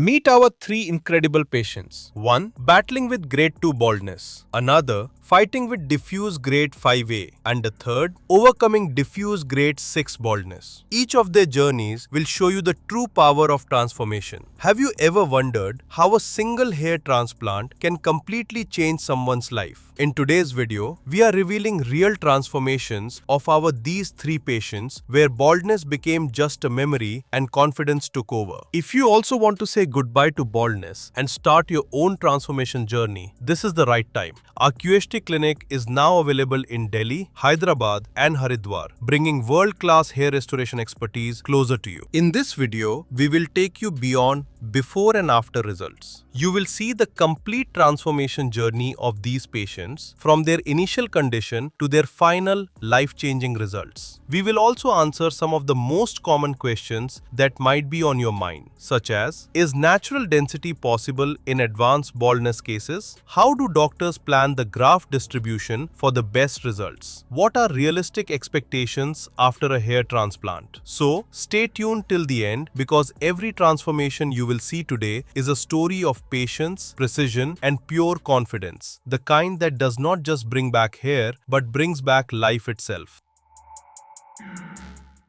Meet our three incredible patients. One, battling with grade 2 baldness. Another, fighting with diffuse grade 5A. And the third, overcoming diffuse grade 6 baldness. Each of their journeys will show you the true power of transformation. Have you ever wondered how a single hair transplant can completely change someone's life? In today's video, we are revealing real transformations of these three patients where baldness became just a memory and confidence took over. If you also want to say goodbye to baldness and start your own transformation journey, this is the right time. Our QHT clinic is now available in Delhi, Hyderabad and Haridwar, bringing world-class hair restoration expertise closer to you. In this video, we will take you beyond before and after results. You will see the complete transformation journey of these patients from their initial condition to their final life-changing results. We will also answer some of the most common questions that might be on your mind, such as, is natural density possible in advanced baldness cases? How do doctors plan the graft distribution for the best results? What are realistic expectations after a hair transplant? So, stay tuned till the end because every transformation you will see today is a story of patience, precision, and pure confidence. The kind that does not just bring back hair, but brings back life itself.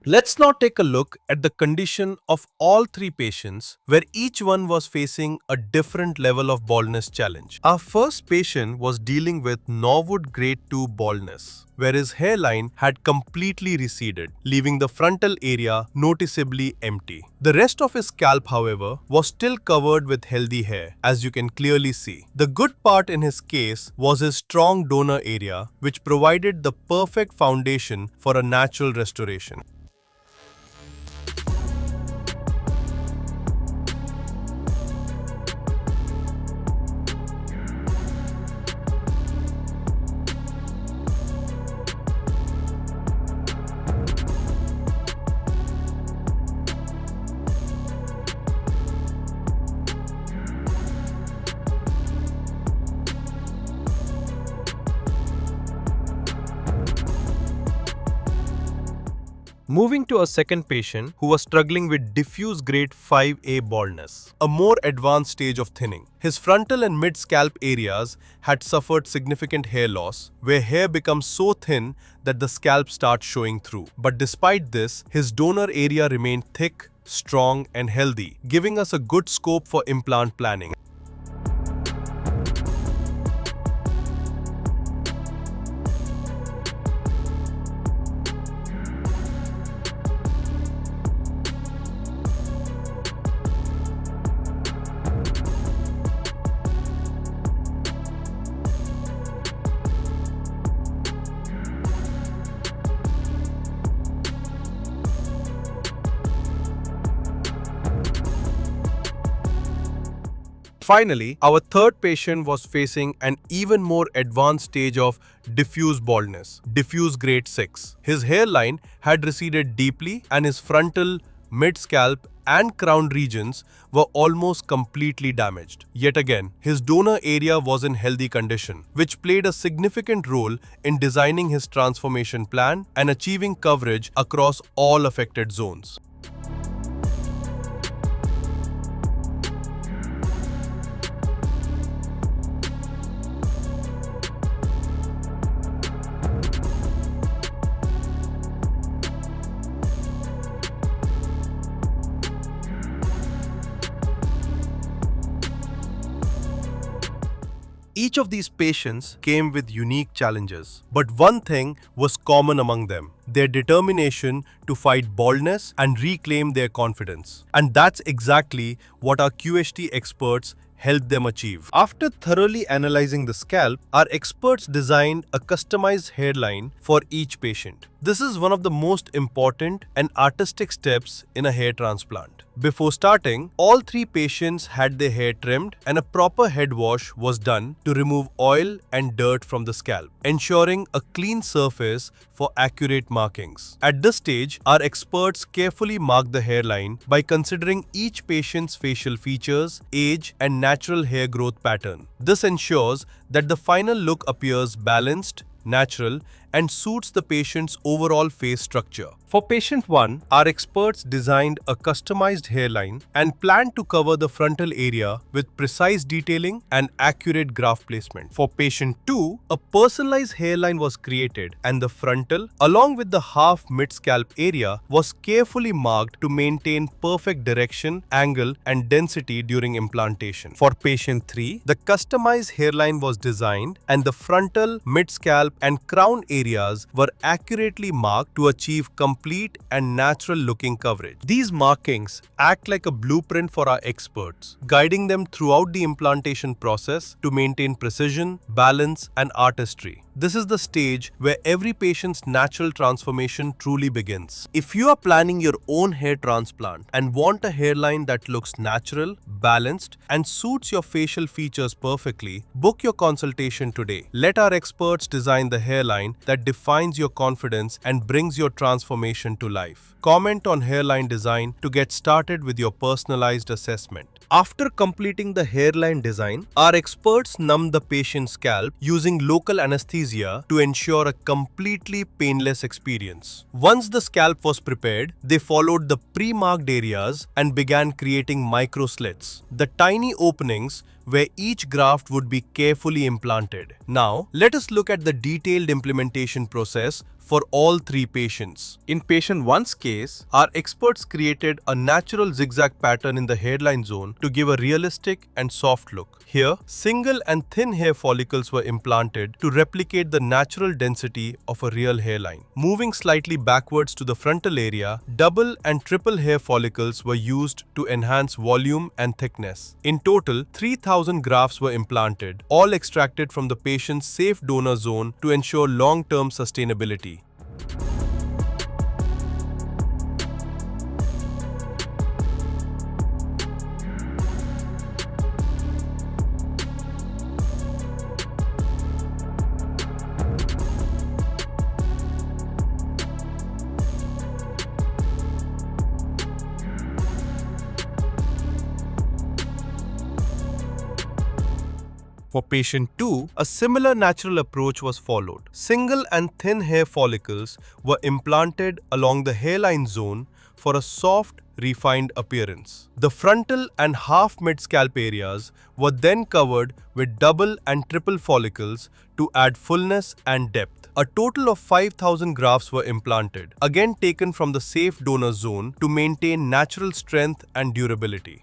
Let's now take a look at the condition of all three patients, where each one was facing a different level of baldness challenge. Our first patient was dealing with Norwood grade 2 baldness, where his hairline had completely receded, leaving the frontal area noticeably empty. The rest of his scalp, however, was still covered with healthy hair, as you can clearly see. The good part in his case was his strong donor area, which provided the perfect foundation for a natural restoration. Moving to a second patient who was struggling with diffuse grade 5A baldness, a more advanced stage of thinning. His frontal and mid-scalp areas had suffered significant hair loss, where hair becomes so thin that the scalp starts showing through. But despite this, his donor area remained thick, strong, and healthy, giving us a good scope for implant planning. Finally, our third patient was facing an even more advanced stage of diffuse baldness, diffuse grade 6. His hairline had receded deeply and his frontal, mid-scalp and crown regions were almost completely damaged. Yet again, his donor area was in healthy condition, which played a significant role in designing his transformation plan and achieving coverage across all affected zones. Each of these patients came with unique challenges, but one thing was common among them: their determination to fight baldness and reclaim their confidence. And that's exactly what our QHT experts helped them achieve. After thoroughly analyzing the scalp, our experts designed a customized hairline for each patient. This is one of the most important and artistic steps in a hair transplant. Before starting, all three patients had their hair trimmed and a proper head wash was done to remove oil and dirt from the scalp, ensuring a clean surface for accurate markings. At this stage, our experts carefully marked the hairline by considering each patient's facial features, age, and natural hair growth pattern. This ensures that the final look appears balanced, natural, and suits the patient's overall face structure. For patient 1, our experts designed a customized hairline and planned to cover the frontal area with precise detailing and accurate graft placement. For patient 2, a personalized hairline was created and the frontal, along with the half mid-scalp area, was carefully marked to maintain perfect direction, angle, and density during implantation. For patient 3, the customized hairline was designed and the frontal, mid-scalp, and crown areas were accurately marked to achieve complete and natural-looking coverage. These markings act like a blueprint for our experts, guiding them throughout the implantation process to maintain precision, balance, and artistry. This is the stage where every patient's natural transformation truly begins. If you are planning your own hair transplant and want a hairline that looks natural, balanced, and suits your facial features perfectly, book your consultation today. Let our experts design the hairline that defines your confidence and brings your transformation to life. Comment on hairline design to get started with your personalized assessment. After completing the hairline design, our experts numbed the patient's scalp using local anesthesia to ensure a completely painless experience. Once the scalp was prepared, they followed the pre-marked areas and began creating micro slits, the tiny openings where each graft would be carefully implanted. Now, let us look at the detailed implementation process for all 3 patients. In patient 1's case, our experts created a natural zigzag pattern in the hairline zone to give a realistic and soft look. Here, single and thin hair follicles were implanted to replicate the natural density of a real hairline. Moving slightly backwards to the frontal area, double and triple hair follicles were used to enhance volume and thickness. In total, 3,000 grafts were implanted, all extracted from the patient's safe donor zone to ensure long-term sustainability. For patient 2, a similar natural approach was followed. Single and thin hair follicles were implanted along the hairline zone for a soft, refined appearance. The frontal and half mid-scalp areas were then covered with double and triple follicles to add fullness and depth. A total of 5,000 grafts were implanted, again taken from the safe donor zone to maintain natural strength and durability.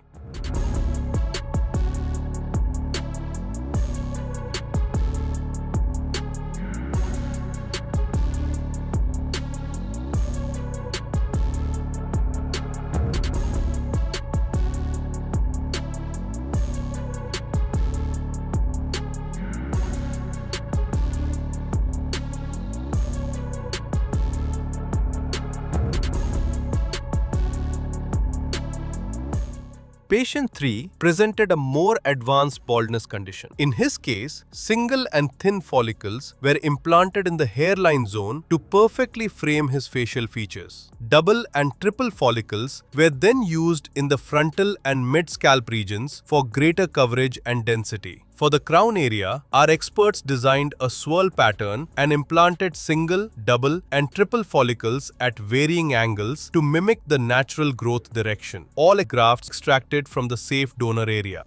Patient 3 presented a more advanced baldness condition. In his case, single and thin follicles were implanted in the hairline zone to perfectly frame his facial features. Double and triple follicles were then used in the frontal and mid-scalp regions for greater coverage and density. For the crown area, our experts designed a swirl pattern and implanted single, double, and triple follicles at varying angles to mimic the natural growth direction. All grafts extracted from the safe donor area.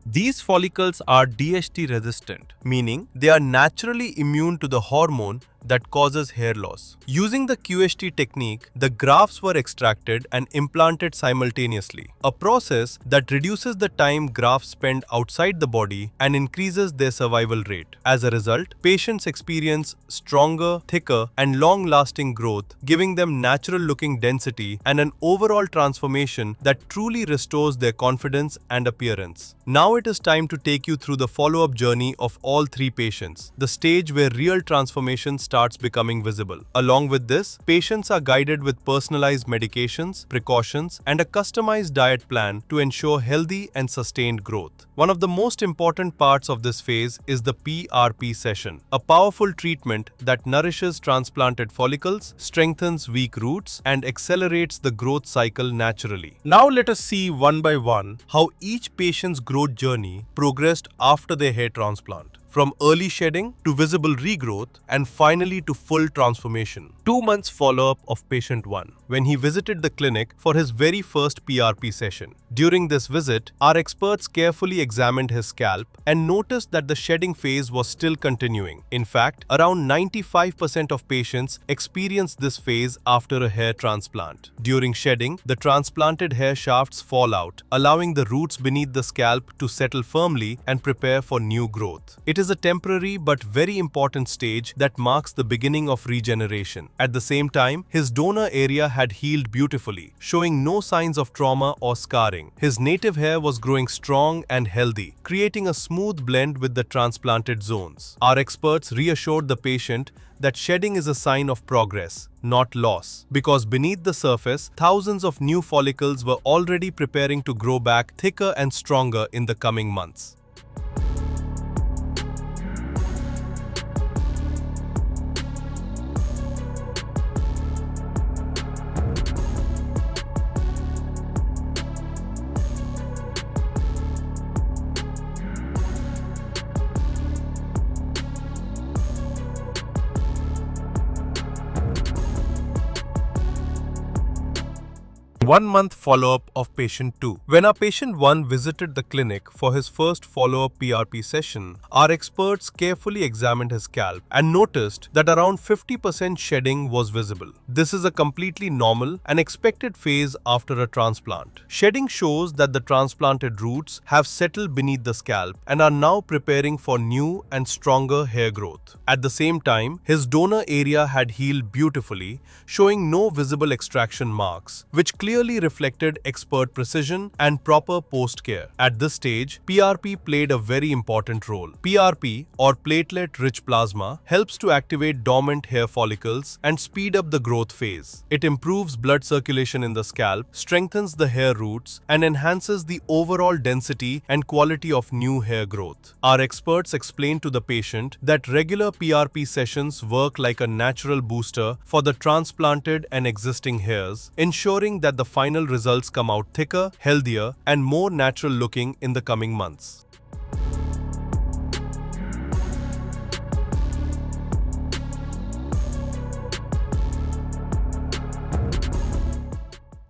These follicles are DHT resistant, meaning they are naturally immune to the hormone that causes hair loss. Using the QHT technique, the grafts were extracted and implanted simultaneously, a process that reduces the time grafts spend outside the body and increases their survival rate. As a result, patients experience stronger, thicker, and long-lasting growth, giving them natural-looking density and an overall transformation that truly restores their confidence and appearance. Now it is time to take you through the follow-up journey of all 3 patients, the stage where real transformation starts starts becoming visible. Along with this, patients are guided with personalized medications, precautions, and a customized diet plan to ensure healthy and sustained growth. One of the most important parts of this phase is the PRP session, a powerful treatment that nourishes transplanted follicles, strengthens weak roots, and accelerates the growth cycle naturally. Now let us see one by one how each patient's growth journey progressed after their hair transplant, from early shedding to visible regrowth and finally to full transformation. 2 months follow-up of patient 1 when he visited the clinic for his very first PRP session. During this visit, our experts carefully examined his scalp and noticed that the shedding phase was still continuing. In fact, around 95% of patients experience this phase after a hair transplant. During shedding, the transplanted hair shafts fall out, allowing the roots beneath the scalp to settle firmly and prepare for new growth. It is a temporary but very important stage that marks the beginning of regeneration. At the same time, his donor area had healed beautifully, showing no signs of trauma or scarring. His native hair was growing strong and healthy, creating a smooth blend with the transplanted zones. Our experts reassured the patient that shedding is a sign of progress, not loss, because beneath the surface, thousands of new follicles were already preparing to grow back thicker and stronger in the coming months. One-month follow-up of patient 2. When our patient 1 visited the clinic for his first follow-up PRP session, our experts carefully examined his scalp and noticed that around 50% shedding was visible. This is a completely normal and expected phase after a transplant. Shedding shows that the transplanted roots have settled beneath the scalp and are now preparing for new and stronger hair growth. At the same time, his donor area had healed beautifully, showing no visible extraction marks, which clearly reflected expert precision and proper post-care. At this stage, PRP played a very important role. PRP, or platelet-rich plasma, helps to activate dormant hair follicles and speed up the growth phase. It improves blood circulation in the scalp, strengthens the hair roots, and enhances the overall density and quality of new hair growth. Our experts explained to the patient that regular PRP sessions work like a natural booster for the transplanted and existing hairs, ensuring that the final results come out thicker, healthier, and more natural looking in the coming months.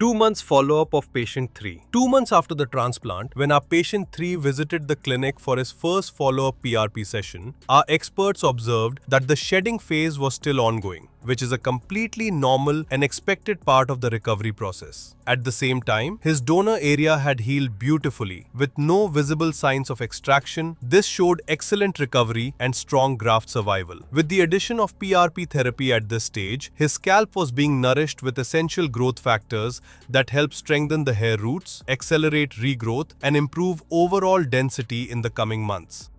2 months follow-up of patient 3. 2 months after the transplant, when our patient 3 visited the clinic for his first follow-up PRP session, our experts observed that the shedding phase was still ongoing, which is a completely normal and expected part of the recovery process. At the same time, his donor area had healed beautifully, with no visible signs of extraction. This showed excellent recovery and strong graft survival. With the addition of PRP therapy at this stage, his scalp was being nourished with essential growth factors that help strengthen the hair roots, accelerate regrowth, and improve overall density in the coming months.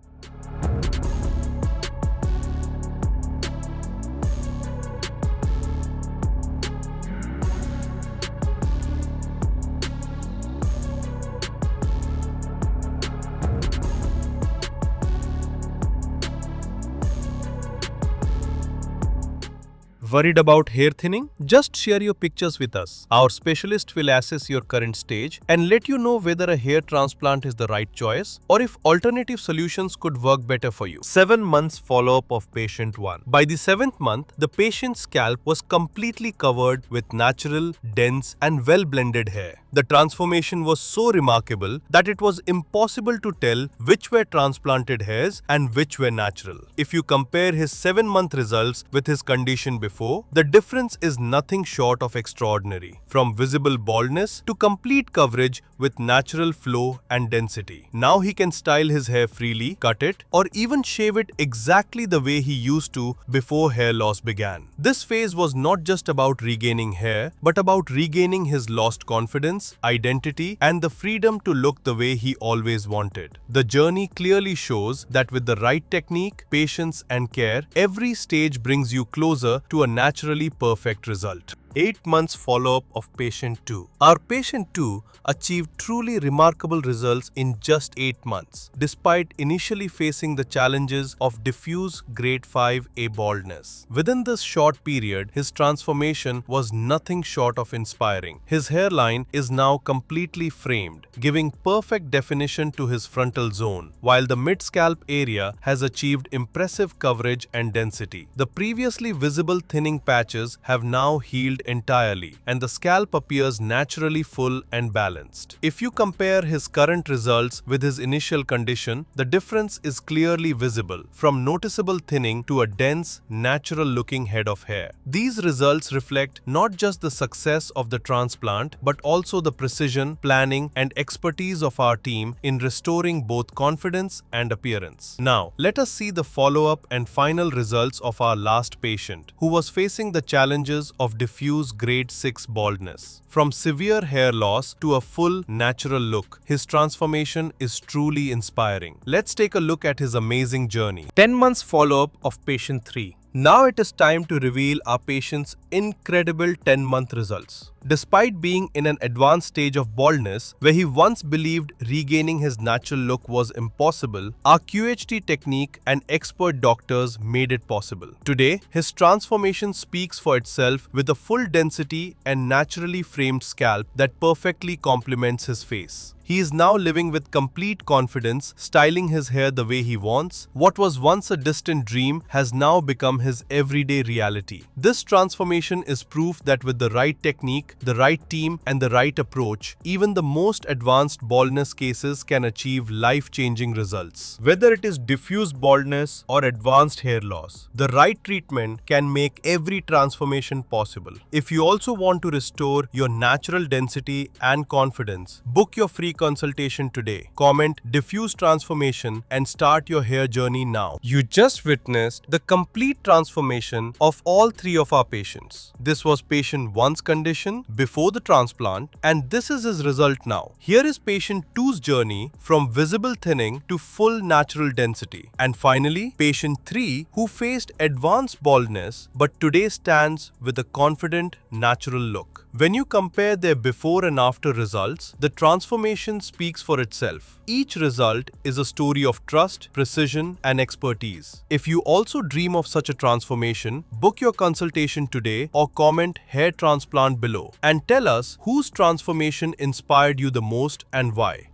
Worried about hair thinning? Just share your pictures with us. Our specialist will assess your current stage and let you know whether a hair transplant is the right choice or if alternative solutions could work better for you. 7 months follow-up of patient 1. By the 7th month, the patient's scalp was completely covered with natural, dense, and well-blended hair. The transformation was so remarkable that it was impossible to tell which were transplanted hairs and which were natural. If you compare his 7-month results with his condition before, before, the difference is nothing short of extraordinary. From visible baldness to complete coverage with natural flow and density. Now he can style his hair freely, cut it, or even shave it exactly the way he used to before hair loss began. This phase was not just about regaining hair, but about regaining his lost confidence, identity, and the freedom to look the way he always wanted. The journey clearly shows that with the right technique, patience, and care, every stage brings you closer to a naturally perfect result. 8 months follow-up of patient 2. Our patient 2 achieved truly remarkable results in just 8 months, despite initially facing the challenges of diffuse grade 5A baldness. Within this short period, his transformation was nothing short of inspiring. His hairline is now completely framed, giving perfect definition to his frontal zone, while the mid-scalp area has achieved impressive coverage and density. The previously visible thinning patches have now healed entirely, and the scalp appears naturally full and balanced. If you compare his current results with his initial condition, the difference is clearly visible, from noticeable thinning to a dense, natural-looking head of hair. These results reflect not just the success of the transplant, but also the precision, planning, and expertise of our team in restoring both confidence and appearance. Now, let us see the follow-up and final results of our last patient, who was facing the challenges of diffuse grade 6 baldness. From severe hair loss to a full, natural look, his transformation is truly inspiring. Let's take a look at his amazing journey. 10 months follow-up of patient 3. Now it is time to reveal our patient's incredible 10-month results. Despite being in an advanced stage of baldness, where he once believed regaining his natural look was impossible, our QHT technique and expert doctors made it possible. Today, his transformation speaks for itself with a full density and naturally framed scalp that perfectly complements his face. He is now living with complete confidence, styling his hair the way he wants. What was once a distant dream has now become his everyday reality. This transformation is proof that with the right technique, the right team, and the right approach, even the most advanced baldness cases can achieve life-changing results. Whether it is diffuse baldness or advanced hair loss, the right treatment can make every transformation possible. If you also want to restore your natural density and confidence, book your free consultation today. Comment diffuse transformation and start your hair journey now. You just witnessed the complete transformation of all 3 of our patients. This was patient 1's condition before the transplant, and this is his result now. Here is patient 2's journey from visible thinning to full natural density. And finally, patient 3, who faced advanced baldness but today stands with a confident, natural look. When you compare their before and after results, the transformation speaks for itself. Each result is a story of trust, precision, and expertise. If you also dream of such a transformation, book your consultation today or comment hair transplant below and tell us whose transformation inspired you the most and why.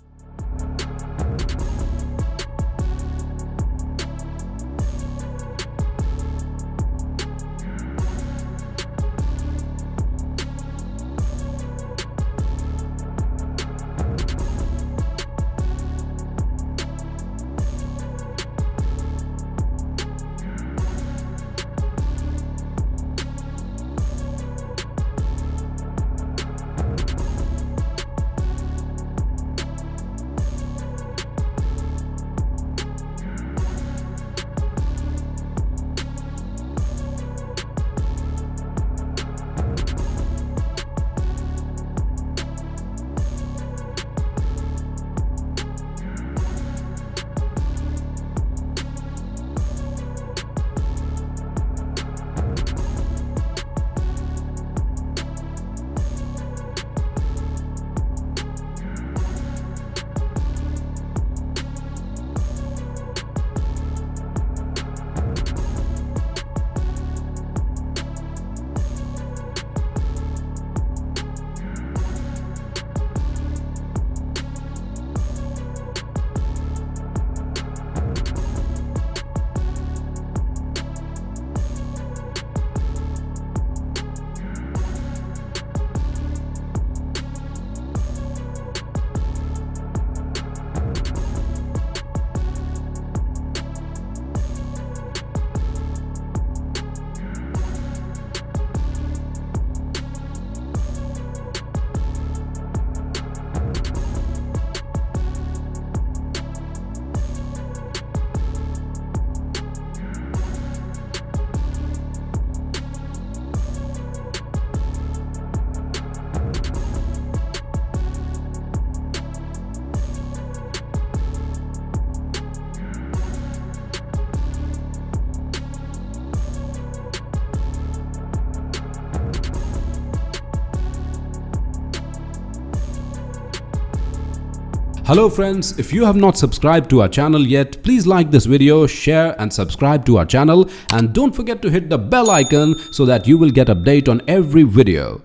Hello friends, if you have not subscribed to our channel yet, please like this video, share and subscribe to our channel, and don't forget to hit the bell icon so that you will get update on every video.